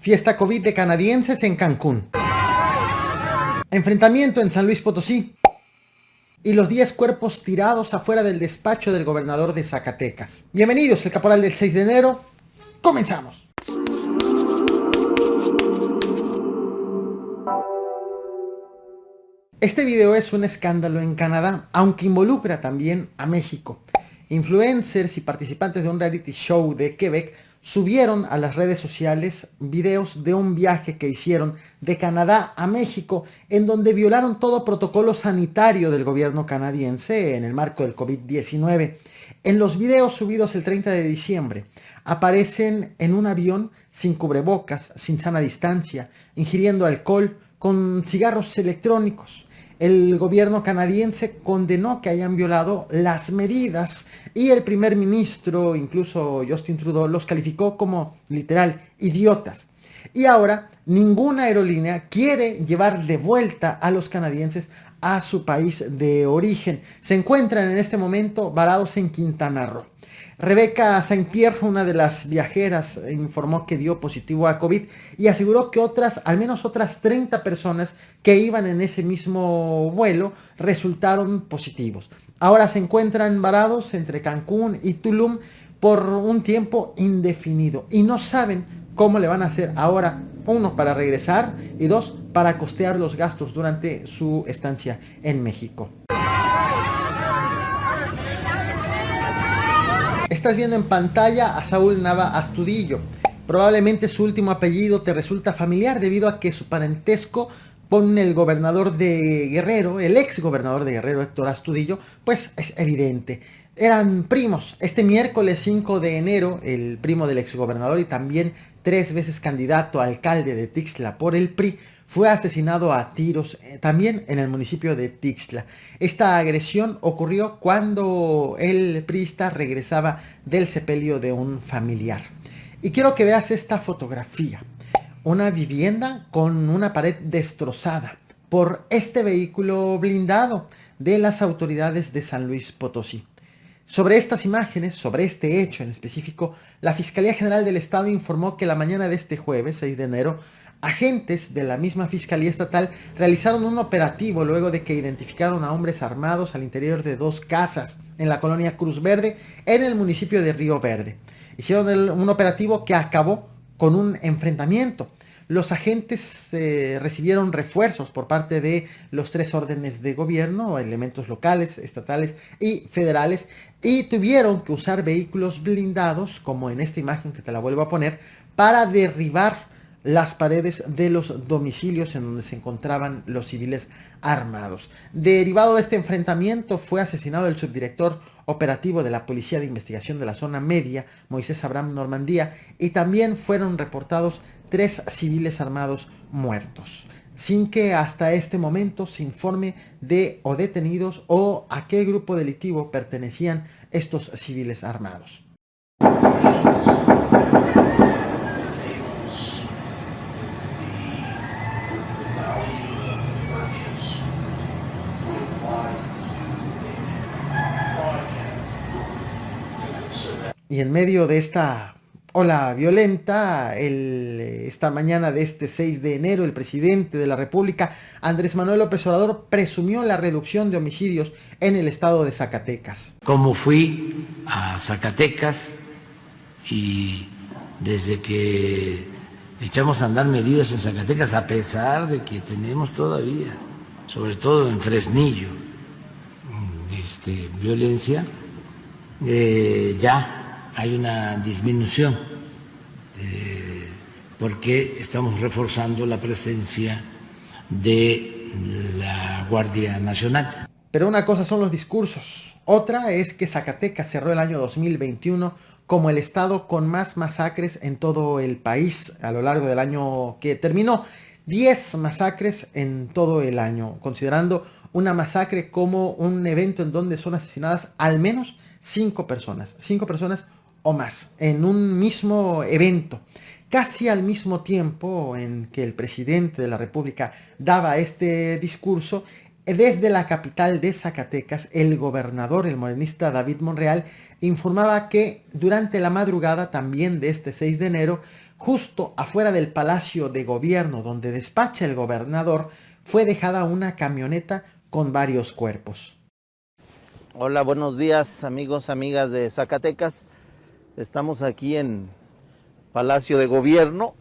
Fiesta COVID de canadienses en Cancún. Enfrentamiento en San Luis Potosí. Y los 10 cuerpos tirados afuera del despacho del gobernador de Zacatecas. Bienvenidos, el Caporal del 6 de enero. ¡Comenzamos! Este video es un escándalo en Canadá, aunque involucra también a México. Influencers y participantes de un reality show de Quebec subieron a las redes sociales videos de un viaje que hicieron de Canadá a México, en donde violaron todo protocolo sanitario del gobierno canadiense en el marco del COVID-19. En los videos subidos el 30 de diciembre, aparecen en un avión sin cubrebocas, sin sana distancia, ingiriendo alcohol, con cigarros electrónicos. El gobierno canadiense condenó que hayan violado las medidas y el primer ministro, incluso Justin Trudeau, los calificó como literal idiotas. Y ahora ninguna aerolínea quiere llevar de vuelta a los canadienses a su país de origen. Se encuentran en este momento varados en Quintana Roo. Rebecca Saint-Pierre, una de las viajeras, informó que dio positivo a COVID y aseguró que al menos otras 30 personas que iban en ese mismo vuelo resultaron positivos. Ahora se encuentran varados entre Cancún y Tulum por un tiempo indefinido y no saben cómo le van a hacer ahora, uno, para regresar y dos, para costear los gastos durante su estancia en México. Estás viendo en pantalla a Saúl Nava Astudillo. Probablemente su último apellido te resulta familiar debido a que su parentesco con el gobernador de Guerrero, el ex gobernador de Guerrero, Héctor Astudillo, pues es evidente. Eran primos. Este miércoles 5 de enero, el primo del ex gobernador y también 3 veces candidato a alcalde de Tixla por el PRI, fue asesinado a tiros también en el municipio de Tixla. Esta agresión ocurrió cuando el priista regresaba del sepelio de un familiar. Y quiero que veas esta fotografía. Una vivienda con una pared destrozada por este vehículo blindado de las autoridades de San Luis Potosí. Sobre estas imágenes, sobre este hecho en específico, la Fiscalía General del Estado informó que la mañana de este jueves, 6 de enero, agentes de la misma Fiscalía Estatal realizaron un operativo luego de que identificaron a hombres armados al interior de 2 casas en la colonia Cruz Verde, en el municipio de Río Verde. Hicieron un operativo que acabó con un enfrentamiento. Los agentes recibieron refuerzos por parte de los 3 órdenes de gobierno, elementos locales, estatales y federales, y tuvieron que usar vehículos blindados, como en esta imagen que te la vuelvo a poner, para derribar las paredes de los domicilios en donde se encontraban los civiles armados. Derivado de este enfrentamiento fue asesinado el subdirector operativo de la Policía de Investigación de la Zona Media, Moisés Abraham Normandía, y también fueron reportados 3 civiles armados muertos, sin que hasta este momento se informe de o detenidos o a qué grupo delictivo pertenecían estos civiles armados. Y en medio de esta ola violenta, esta mañana de este 6 de enero, el presidente de la República, Andrés Manuel López Obrador, presumió la reducción de homicidios en el estado de Zacatecas. Como fui a Zacatecas y desde que echamos a andar medidas en Zacatecas, a pesar de que tenemos todavía, sobre todo en Fresnillo, violencia, ya hay una disminución porque estamos reforzando la presencia de la Guardia Nacional. Pero una cosa son los discursos, otra es que Zacatecas cerró el año 2021 como el estado con más masacres en todo el país a lo largo del año que terminó. 10 masacres en todo el año, considerando una masacre como un evento en donde son asesinadas al menos 5 personas o más en un mismo evento. Casi al mismo tiempo en que el presidente de la República daba este discurso, desde la capital de Zacatecas, el gobernador, el morenista David Monreal, informaba que durante la madrugada también de este 6 de enero Justo afuera del Palacio de Gobierno donde despacha el gobernador, fue dejada una camioneta con varios cuerpos. Hola, buenos días amigos, amigas de Zacatecas. Estamos aquí en Palacio de Gobierno.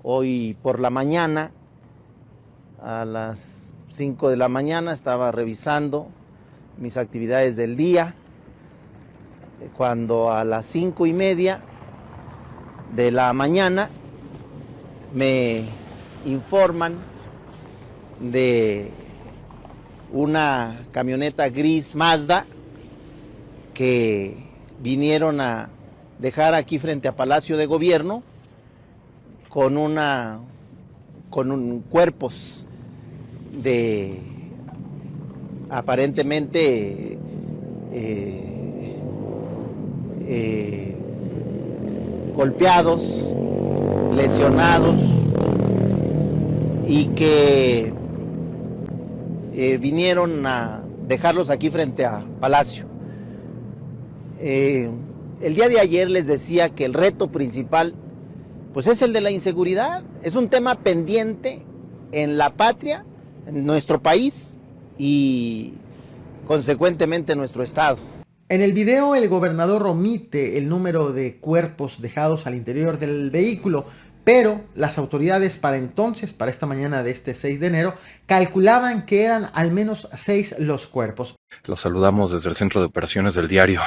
Hoy por la mañana, a las 5 de la mañana, estaba revisando mis actividades del día, cuando a las 5:30 de la mañana me informan de una camioneta gris Mazda que vinieron a dejar aquí frente a Palacio de Gobierno con cuerpos de aparentemente golpeados, lesionados, y que vinieron a dejarlos aquí frente a Palacio. El día de ayer les decía que el reto principal pues es el de la inseguridad. Es un tema pendiente en la patria, en nuestro país y consecuentemente en nuestro estado. En el video el gobernador omite el número de cuerpos dejados al interior del vehículo, pero las autoridades para entonces, para esta mañana de este 6 de enero, calculaban que eran al menos 6 los cuerpos. Los saludamos desde el Centro de Operaciones del Diario,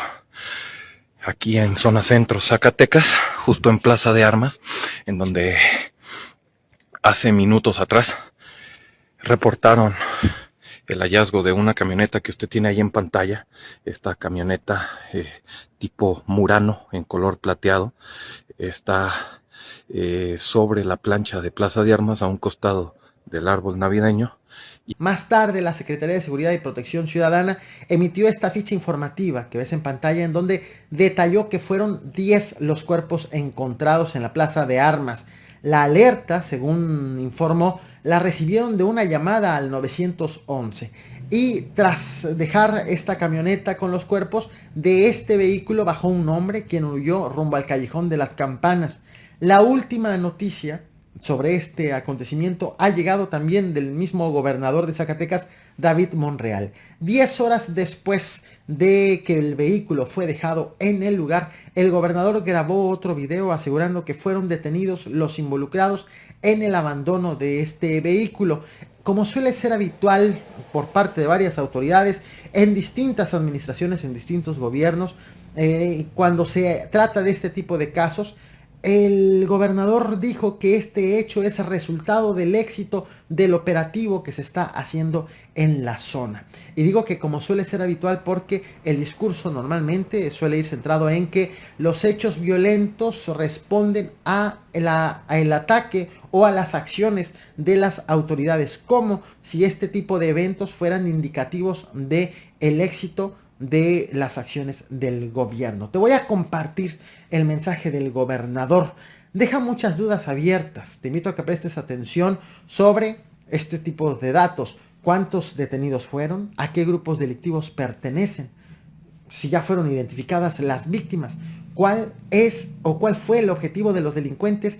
aquí en Zona Centro, Zacatecas, justo en Plaza de Armas, en donde hace minutos atrás reportaron el hallazgo de una camioneta que usted tiene ahí en pantalla. Esta camioneta tipo Murano en color plateado está sobre la plancha de Plaza de Armas a un costado del árbol navideño. Más tarde, la Secretaría de Seguridad y Protección Ciudadana emitió esta ficha informativa que ves en pantalla, en donde detalló que fueron 10 los cuerpos encontrados en la Plaza de Armas. La alerta, según informó, la recibieron de una llamada al 911. Y tras dejar esta camioneta con los cuerpos, de este vehículo bajó un hombre quien huyó rumbo al Callejón de las Campanas. La última noticia sobre este acontecimiento ha llegado también del mismo gobernador de Zacatecas, David Monreal. 10 horas después de que el vehículo fue dejado en el lugar, el gobernador grabó otro video asegurando que fueron detenidos los involucrados en el abandono de este vehículo. Como suele ser habitual por parte de varias autoridades en distintas administraciones, en distintos gobiernos, cuando se trata de este tipo de casos, el gobernador dijo que este hecho es resultado del éxito del operativo que se está haciendo en la zona. Y digo que como suele ser habitual porque el discurso normalmente suele ir centrado en que los hechos violentos responden a el ataque o a las acciones de las autoridades, como si este tipo de eventos fueran indicativos de el éxito de las acciones del gobierno. Te voy a compartir el mensaje del gobernador. Deja muchas dudas abiertas. Te invito a que prestes atención sobre este tipo de datos. ¿Cuántos detenidos fueron? ¿A qué grupos delictivos pertenecen? Si ya fueron identificadas las víctimas. ¿Cuál es o cuál fue el objetivo de los delincuentes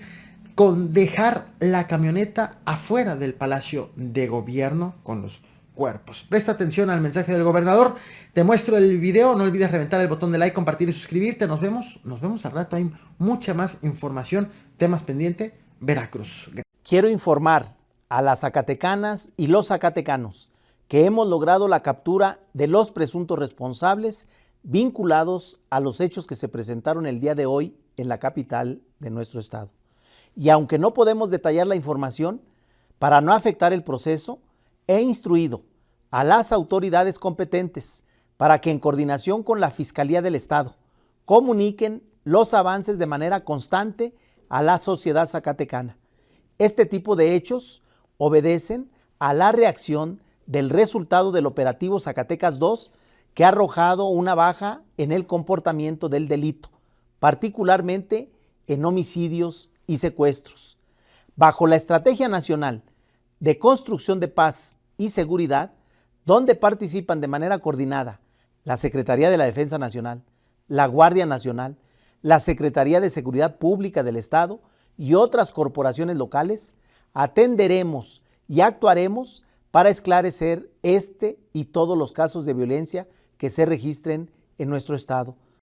con dejar la camioneta afuera del Palacio de Gobierno con los cuerpos? Presta atención al mensaje del gobernador. Te muestro el video. No olvides reventar el botón de like, compartir y suscribirte. Nos vemos al rato. Hay mucha más información. Temas pendiente. Veracruz. Quiero informar a las zacatecanas y los zacatecanos que hemos logrado la captura de los presuntos responsables vinculados a los hechos que se presentaron el día de hoy en la capital de nuestro estado. Y aunque no podemos detallar la información, para no afectar el proceso, he instruido a las autoridades competentes para que en coordinación con la Fiscalía del Estado comuniquen los avances de manera constante a la sociedad zacatecana. Este tipo de hechos obedecen a la reacción del resultado del operativo Zacatecas 2, que ha arrojado una baja en el comportamiento del delito, particularmente en homicidios y secuestros. Bajo la Estrategia Nacional de Construcción de Paz y Seguridad, donde participan de manera coordinada la Secretaría de la Defensa Nacional, la Guardia Nacional, la Secretaría de Seguridad Pública del Estado y otras corporaciones locales, atenderemos y actuaremos para esclarecer este y todos los casos de violencia que se registren en nuestro estado.